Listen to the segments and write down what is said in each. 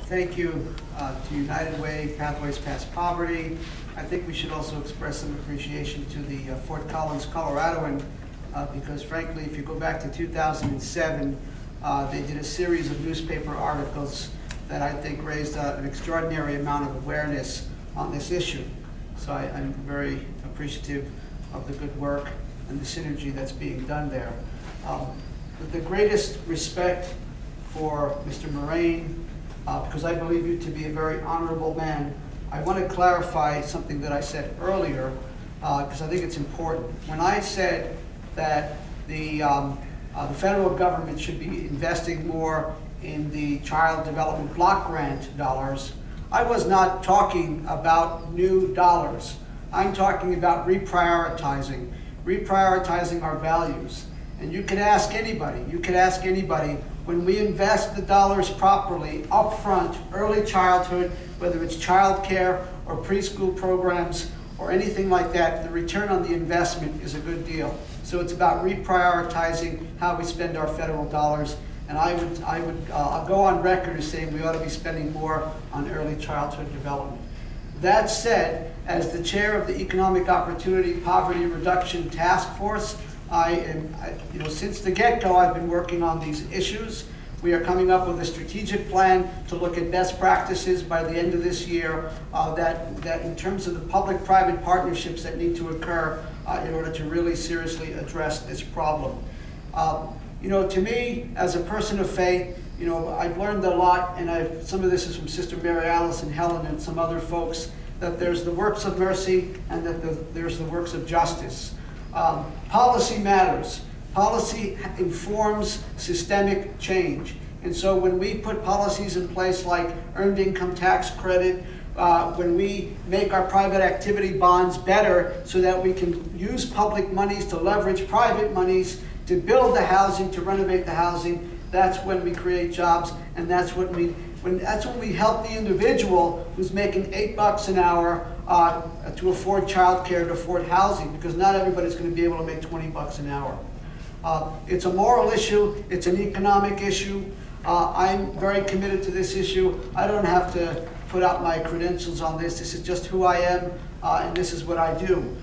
thank you to United Way, Pathways Past Poverty. I think we should also express some appreciation to the Fort Collins, Coloradoan, because frankly, if you go back to 2007, they did a series of newspaper articles that I think raised an extraordinary amount of awareness on this issue. So I'm very appreciative of the good work and the synergy that's being done there. With the greatest respect for Mr. Moraine, because I believe you to be a very honorable man, I want to clarify something that I said earlier, because I think it's important. When I said that the federal government should be investing more in the Child Development Block Grant dollars, I was not talking about new dollars. I'm talking about reprioritizing our values. And you could ask anybody, when we invest the dollars properly, upfront, early childhood, whether it's child care or preschool programs or anything like that, the return on the investment is a good deal. So it's about reprioritizing how we spend our federal dollars. And I'll go on record as saying we ought to be spending more on early childhood development. That said, as the chair of the Economic Opportunity Poverty Reduction Task Force, since the get-go, I've been working on these issues. We are coming up with a strategic plan to look at best practices by the end of this year that in terms of the public-private partnerships that need to occur in order to really seriously address this problem. To me, as a person of faith, I've learned a lot, and some of this is from Sister Mary Alice and Helen and some other folks, that there's the works of mercy and that there's the works of justice. Policy matters. Policy informs systemic change. And so when we put policies in place like earned income tax credit, when we make our private activity bonds better so that we can use public monies to leverage private monies to build the housing, to renovate the housing, that's when we create jobs, and that's when we help the individual who's making $8 an hour to afford child care, to afford housing, because not everybody's going to be able to make $20 an hour. It's a moral issue, it's an economic issue. I'm very committed to this issue. I don't have to put out my credentials on this. This is just who I am, and this is what I do.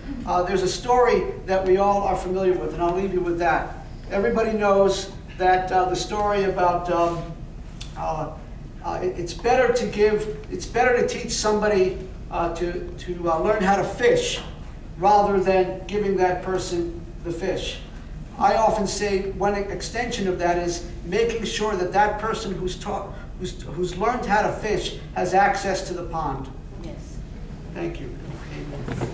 There's a story that we all are familiar with, and I'll leave you with that. Everybody knows that the story about it's better to teach somebody to learn how to fish rather than giving that person the fish. I often say one extension of that is making sure that that person who's learned how to fish has access to the pond. Yes. Thank you. Amen.